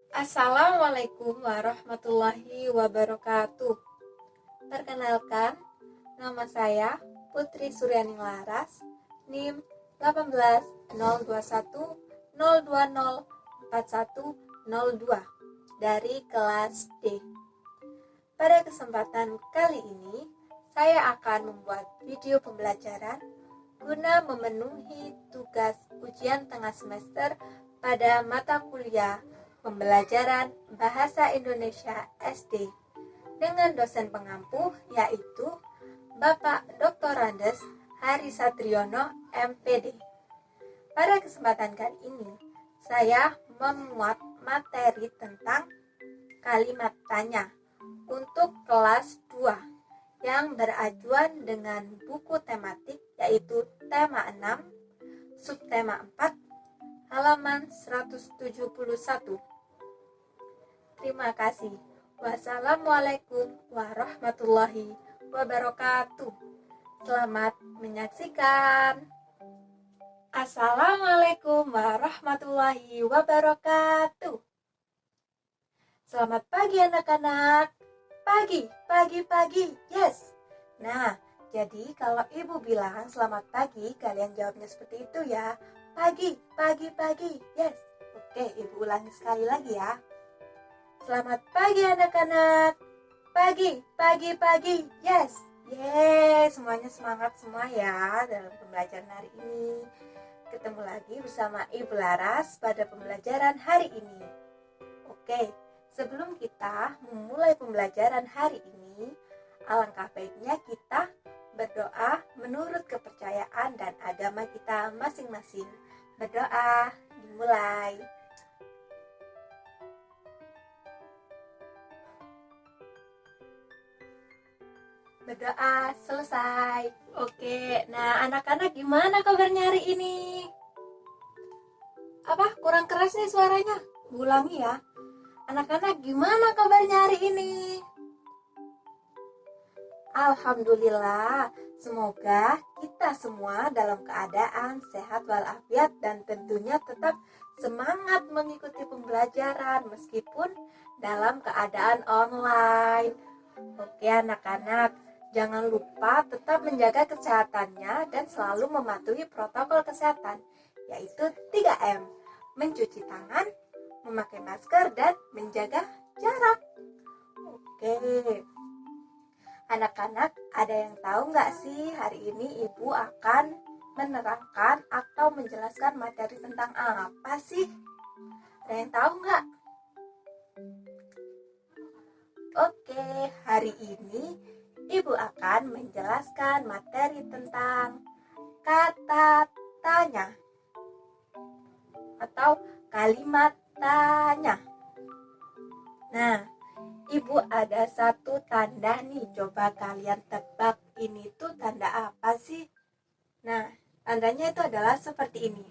Assalamualaikum warahmatullahi wabarakatuh. Perkenalkan, nama saya Putri Suryani Laras, NIM 18021020410 dari kelas D. Pada kesempatan kali ini, saya akan membuat video pembelajaran guna memenuhi tugas ujian tengah semester pada mata kuliah pembelajaran Bahasa Indonesia SD dengan dosen pengampu yaitu Bapak Dr. Andes Hari Satriono MPD. Pada kesempatan kali ini, saya memuat materi tentang kalimat tanya untuk kelas 2 yang berajuan dengan buku tematik yaitu tema 6, subtema 4, halaman 171. Terima kasih. Wassalamualaikum warahmatullahi wabarakatuh. Selamat menyaksikan. Assalamualaikum warahmatullahi wabarakatuh. Selamat pagi anak-anak. Pagi, yes. Nah, jadi kalau ibu bilang selamat pagi, kalian jawabnya seperti itu ya. Pagi, yes. Oke, ibu ulangi sekali lagi ya. Selamat pagi anak-anak. Pagi, yes. Yeay, semuanya semangat semua ya dalam pembelajaran hari ini. Ketemu lagi bersama Ibu Laras pada pembelajaran hari ini. Oke, sebelum kita memulai pembelajaran hari ini, alangkah baiknya kita berdoa menurut kepercayaan dan agama kita masing-masing. Berdoa, dimulai. Berdoa selesai. Oke, nah anak-anak gimana kabarnya hari ini? Apa? Kurang keras nih suaranya? Ulangi ya. Anak-anak gimana kabarnya hari ini? Alhamdulillah, semoga kita semua dalam keadaan sehat walafiat dan tentunya tetap semangat mengikuti pembelajaran meskipun dalam keadaan online. Oke anak-anak, jangan lupa tetap menjaga kesehatannya dan selalu mematuhi protokol kesehatan, yaitu 3M, mencuci tangan, memakai masker, dan menjaga jarak. Oke, anak-anak, ada yang tahu nggak sih hari ini ibu akan menerangkan atau menjelaskan materi tentang apa sih? Ada yang tahu nggak? Oke, hari ini ibu akan menjelaskan materi tentang kata tanya atau kalimat tanya. Nah, ibu ada satu tanda nih, coba kalian tebak ini tuh tanda apa sih? Nah, tandanya itu adalah seperti ini.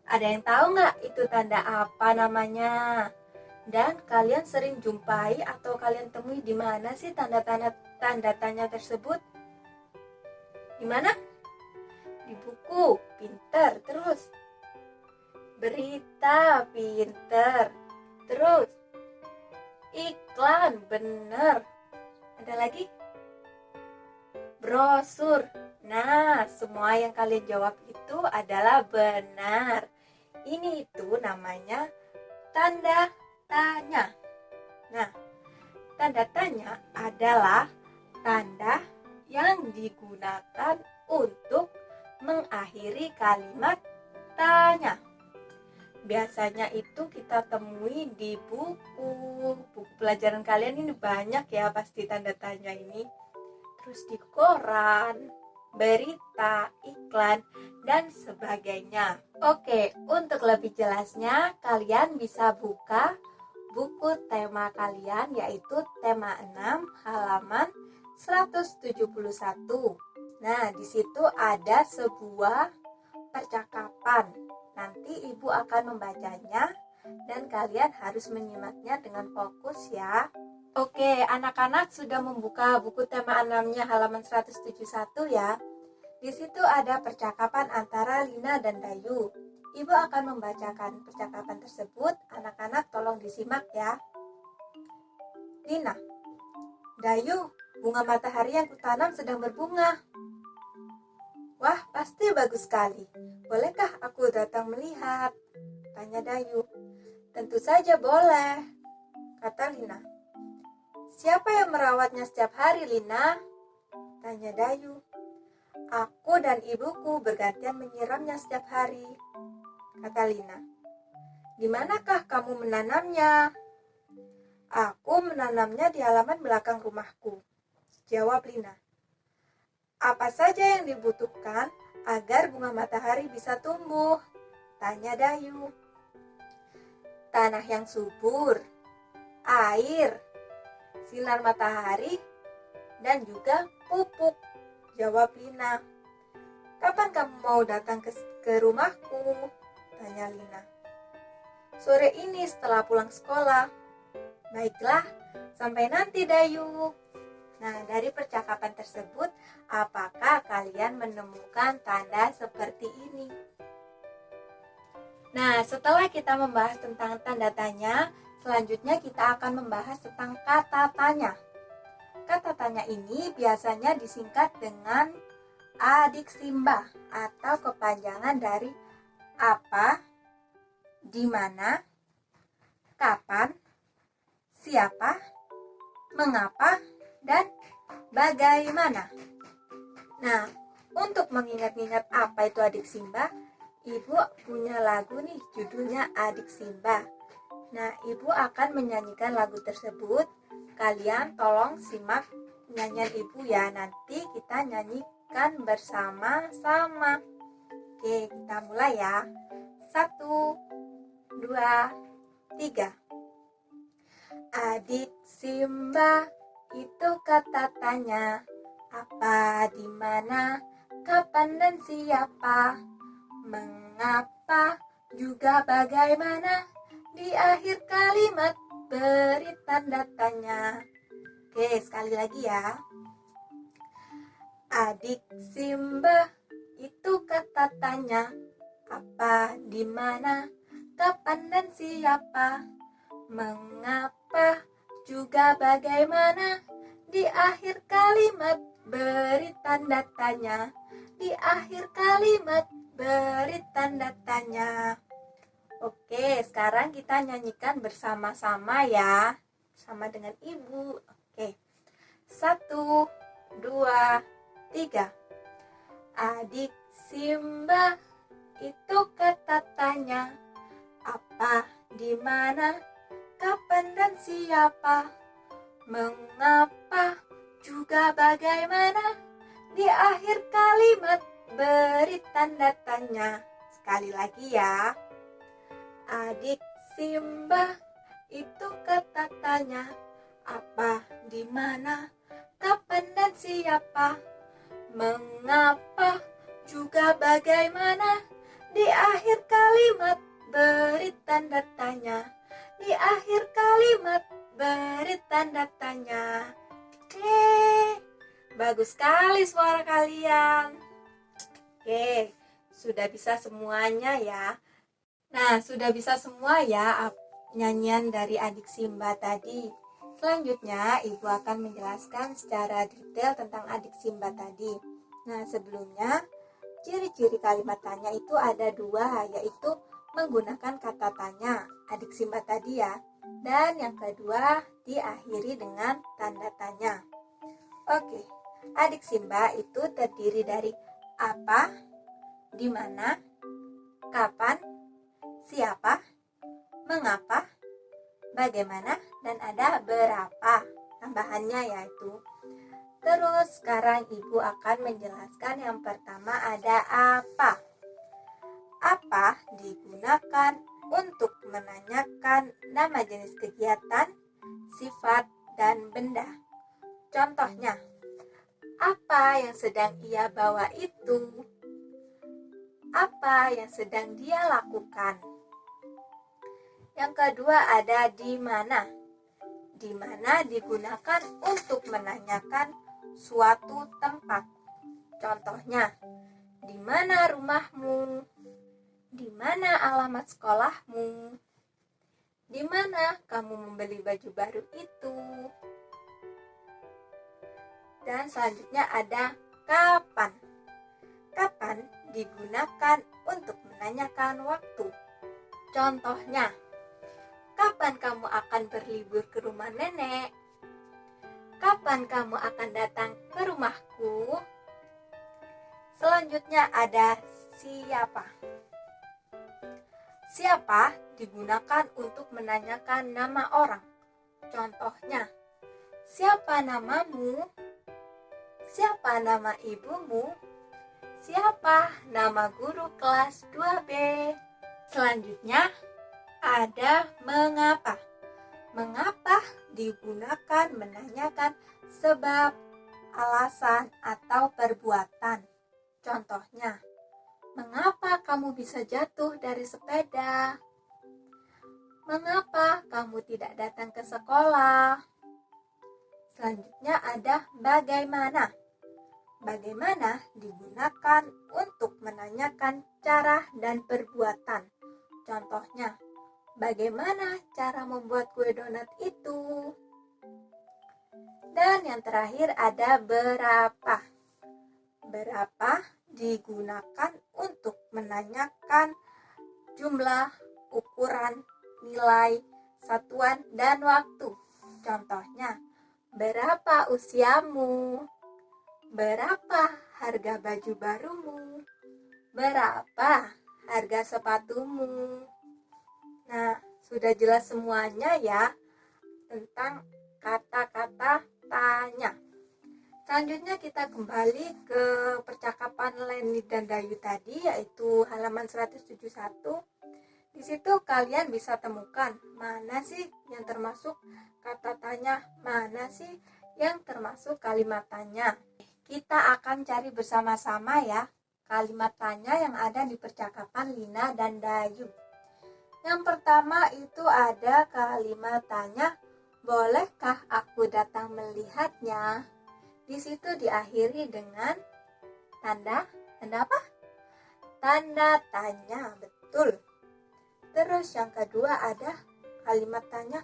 Ada yang tahu nggak itu tanda apa namanya? Dan kalian sering jumpai atau kalian temui di mana sih tanda tanya tersebut? Di mana? Di buku, pinter. Terus berita, pinter. Terus iklan, bener. Ada lagi? Brosur. Nah, semua yang kalian jawab itu adalah benar. Ini itu namanya tanda tanya. Nah, tanda tanya adalah tanda yang digunakan untuk mengakhiri kalimat tanya. Biasanya itu kita temui di buku pelajaran kalian ini banyak ya pasti tanda tanya ini. Terus di koran, berita, iklan, dan sebagainya. Oke, untuk lebih jelasnya kalian bisa buka buku tema kalian yaitu tema 6 halaman 171. Nah, di situ ada sebuah percakapan. Nanti ibu akan membacanya dan kalian harus menyimaknya dengan fokus ya. Oke, anak-anak sudah membuka buku tema 6-nya halaman 171 ya. Di situ ada percakapan antara Lina dan Dayu. Ibu akan membacakan percakapan tersebut. Anak-anak tolong disimak ya. Lina, Dayu, bunga matahari yang kutanam sedang berbunga. Wah, pasti bagus sekali. Bolehkah aku datang melihat? Tanya Dayu. Tentu saja boleh, kata Lina. Siapa yang merawatnya setiap hari, Lina? Tanya Dayu. Aku dan ibuku bergantian menyiramnya setiap hari, kata Lina. Di manakah kamu menanamnya? Aku menanamnya di halaman belakang rumahku, jawab Lina. Apa saja yang dibutuhkan agar bunga matahari bisa tumbuh? Tanya Dayu. Tanah yang subur, air, sinar matahari, dan juga pupuk, jawab Lina. Kapan kamu mau datang ke rumahku? Tanya Lina. Sore ini setelah pulang sekolah. Baiklah, sampai nanti Dayu. Nah, dari percakapan tersebut, apakah kalian menemukan tanda seperti ini? Nah, setelah kita membahas tentang tanda tanya, selanjutnya kita akan membahas tentang kata tanya. Kata tanya ini biasanya disingkat dengan adiksimba atau kepanjangan dari apa, di mana, kapan, siapa, mengapa, dan bagaimana. Nah, untuk mengingat-ingat apa itu adiksimba, Ibu punya lagu nih, judulnya Adik Simba. Nah, Ibu akan menyanyikan lagu tersebut. Kalian tolong simak nyanyian Ibu ya, nanti kita nyanyikan bersama-sama. Oke, kita mulai ya. 1, 2, 3. Adik Simba, itu kata tanya. Apa, di mana, kapan, dan siapa? Mengapa, juga bagaimana? Di akhir kalimat beri tanda tanya. Oke, sekali lagi ya. Adik Simba, itu kata tanya. Apa, di mana, kapan, dan siapa? Mengapa, juga bagaimana? Di akhir kalimat beri tanda tanya. Di akhir kalimat beri tanda tanya. Oke, sekarang kita nyanyikan bersama-sama ya. Sama dengan Ibu. Oke. 1, 2, 3. Adik Simba, itu kata tanya. Apa, di mana, kapan, dan siapa? Mengapa, juga bagaimana? Di akhir kalimat beri tanda tanya. Sekali lagi ya. Adik Simba, itu kata tanya. Apa, di mana, kapan, dan siapa? Mengapa, juga bagaimana? Di akhir kalimat beri tanda tanya. Di akhir kalimat beri tanda tanya. Oke, bagus sekali suara kalian. Oke, sudah bisa semuanya ya. Nah, sudah bisa semua ya nyanyian dari Adik Simba tadi. Selanjutnya, Ibu akan menjelaskan secara detail tentang Adik Simba tadi. Nah, sebelumnya, ciri-ciri kalimat tanya itu ada 2, yaitu menggunakan kata tanya, Adik Simba tadi ya. Dan yang kedua, diakhiri dengan tanda tanya. Oke, Adik Simba itu terdiri dari apa, di mana, kapan, siapa, mengapa, bagaimana, dan ada berapa tambahannya yaitu. Terus sekarang Ibu akan menjelaskan yang pertama ada apa. Apa digunakan untuk menanyakan nama jenis kegiatan, sifat, dan benda. Contohnya, apa yang sedang ia bawa itu? Apa yang sedang dia lakukan? Yang kedua ada di mana. Di mana digunakan untuk menanyakan suatu tempat. Contohnya, di mana rumahmu? Di mana alamat sekolahmu? Di mana kamu membeli baju baru itu? Dan selanjutnya ada kapan. Kapan digunakan untuk menanyakan waktu. Contohnya, kapan kamu akan berlibur ke rumah nenek? Kapan kamu akan datang ke rumahku? Selanjutnya ada siapa. Siapa digunakan untuk menanyakan nama orang. Contohnya, siapa namamu? Siapa nama ibumu? Siapa nama guru kelas 2B? Selanjutnya ada mengapa. Mengapa digunakan menanyakan sebab, alasan, atau perbuatan. Contohnya, mengapa kamu bisa jatuh dari sepeda? Mengapa kamu tidak datang ke sekolah? Selanjutnya ada bagaimana. Bagaimana digunakan untuk menanyakan cara dan perbuatan. Contohnya, bagaimana cara membuat kue donat itu? Dan yang terakhir ada berapa. Berapa digunakan untuk menanyakan jumlah, ukuran, nilai, satuan, dan waktu. Contohnya, berapa usiamu? Berapa harga baju barumu? Berapa harga sepatumu? Nah, sudah jelas semuanya ya tentang kata-kata tanya. Selanjutnya kita kembali ke percakapan Leni dan Dayu tadi, yaitu halaman 171. Di situ kalian bisa temukan mana sih yang termasuk kata tanya, mana sih yang termasuk kalimat tanya. Kita akan cari bersama-sama ya kalimat tanya yang ada di percakapan Lina dan Dayu. Yang pertama itu ada kalimat tanya, bolehkah aku datang melihatnya? Di situ diakhiri dengan tanda apa? Tanda tanya, betul. Terus yang kedua ada kalimat tanya,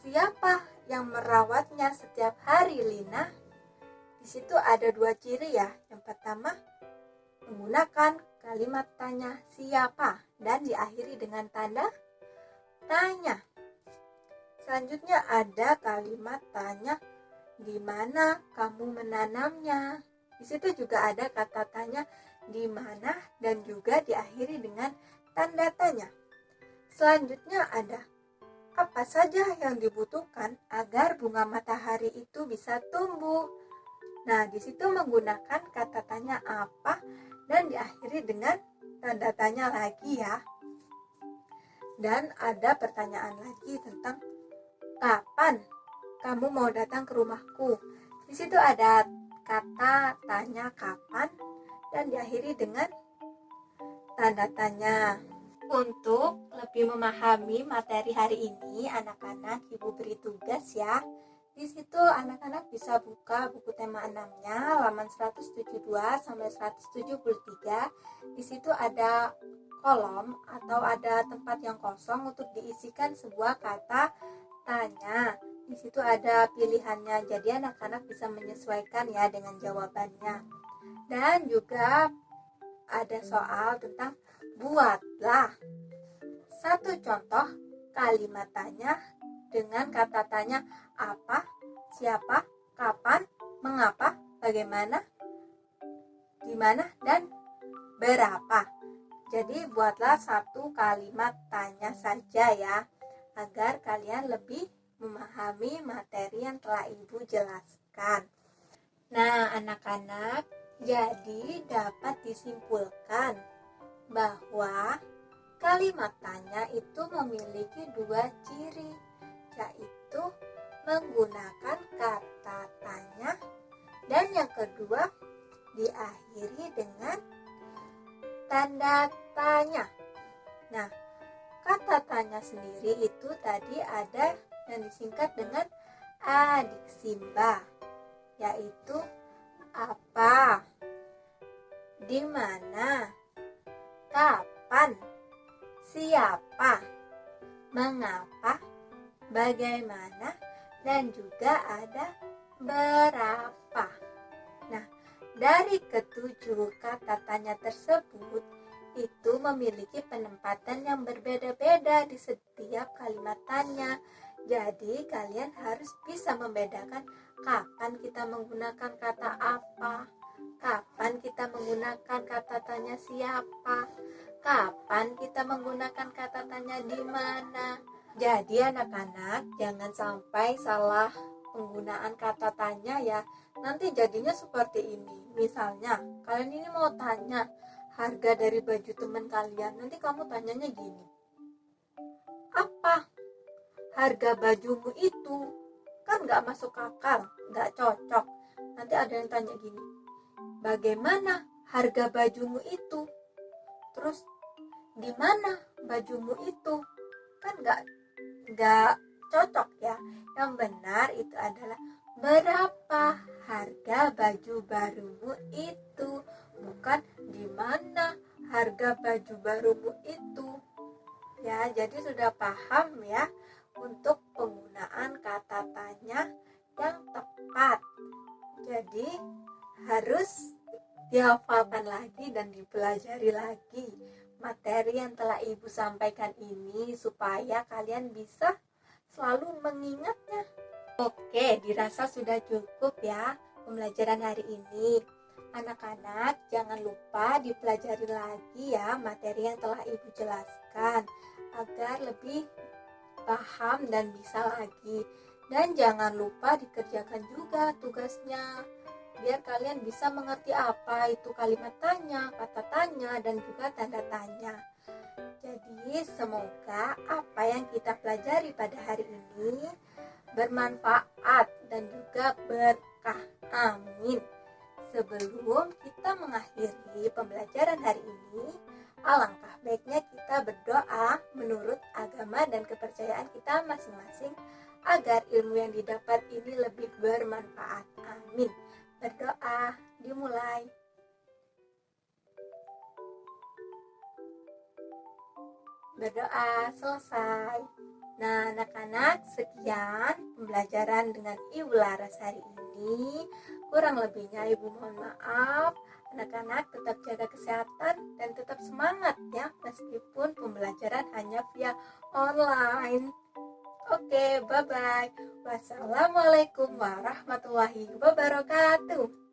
siapa yang merawatnya setiap hari, Lina? Di situ ada dua ciri ya. Yang pertama, menggunakan kalimat tanya siapa dan diakhiri dengan tanda tanya. Selanjutnya ada kalimat tanya, di mana kamu menanamnya? Di situ juga ada kata tanya di mana dan juga diakhiri dengan tanda tanya. Selanjutnya ada apa saja yang dibutuhkan agar bunga matahari itu bisa tumbuh. Nah, di situ menggunakan kata tanya apa dan diakhiri dengan tanda tanya lagi ya. Dan ada pertanyaan lagi tentang kapan kamu mau datang ke rumahku. Di situ ada kata tanya kapan dan diakhiri dengan tanda tanya. Untuk lebih memahami materi hari ini, anak-anak Ibu beri tugas ya. Di situ anak-anak bisa buka buku tema 6-nya, halaman 172 sampai 173. Di situ ada kolom atau ada tempat yang kosong untuk diisikan sebuah kata tanya. Di situ ada pilihannya, jadi anak-anak bisa menyesuaikan ya dengan jawabannya. Dan juga ada soal tentang buatlah satu contoh kalimat tanya dengan kata tanya apa, siapa, kapan, mengapa, bagaimana, di mana, dan berapa. Jadi buatlah satu kalimat tanya saja ya, agar kalian lebih memahami materi yang telah Ibu jelaskan. Nah, anak-anak, jadi dapat disimpulkan bahwa kalimat tanya itu memiliki dua ciri, yaitu menggunakan kata tanya dan yang kedua diakhiri dengan tanda tanya. Nah, kata tanya sendiri itu tadi ada yang disingkat dengan adik Simba, yaitu apa, di mana, kapan, bagaimana, dan juga ada berapa. Nah, dari ketujuh kata tanya tersebut, itu memiliki penempatan yang berbeda-beda di setiap kalimat tanya. Jadi, kalian harus bisa membedakan kapan kita menggunakan kata apa, kapan kita menggunakan kata tanya siapa, kapan kita menggunakan kata tanya di mana. Jadi anak-anak jangan sampai salah penggunaan kata tanya ya. Nanti jadinya seperti ini. Misalnya, kalian ini mau tanya harga dari baju teman kalian. Nanti kamu tanyanya gini. Apa harga bajumu itu? Kan gak masuk akal, gak cocok. Nanti ada yang tanya gini. Bagaimana harga bajumu itu? Terus, di mana bajumu itu? Kan gak cocok ya. Yang benar itu adalah berapa harga baju barumu itu, bukan di mana harga baju barumu itu. Ya, jadi sudah paham ya untuk penggunaan kata tanya yang tepat. Jadi harus dihafalkan lagi dan dipelajari lagi materi yang telah Ibu sampaikan ini supaya kalian bisa selalu mengingatnya. Oke, dirasa sudah cukup ya pembelajaran hari ini. Anak-anak jangan lupa dipelajari lagi ya materi yang telah Ibu jelaskan agar lebih paham dan bisa lagi. Dan jangan lupa dikerjakan juga tugasnya biar kalian bisa mengerti apa itu kalimat tanya, kata tanya, dan juga tanda tanya. Jadi semoga apa yang kita pelajari pada hari ini bermanfaat dan juga berkah. Amin. Sebelum kita mengakhiri pembelajaran hari ini, alangkah baiknya kita berdoa menurut agama dan kepercayaan kita masing-masing agar ilmu yang didapat ini lebih bermanfaat. Amin. Berdoa dimulai. Berdoa selesai. Nah, anak-anak, sekian pembelajaran dengan Ibu Laras hari ini. Kurang lebihnya Ibu mohon maaf. Anak-anak tetap jaga kesehatan dan tetap semangat ya, meskipun pembelajaran hanya via online. Oke, bye-bye. Wassalamualaikum warahmatullahi wabarakatuh.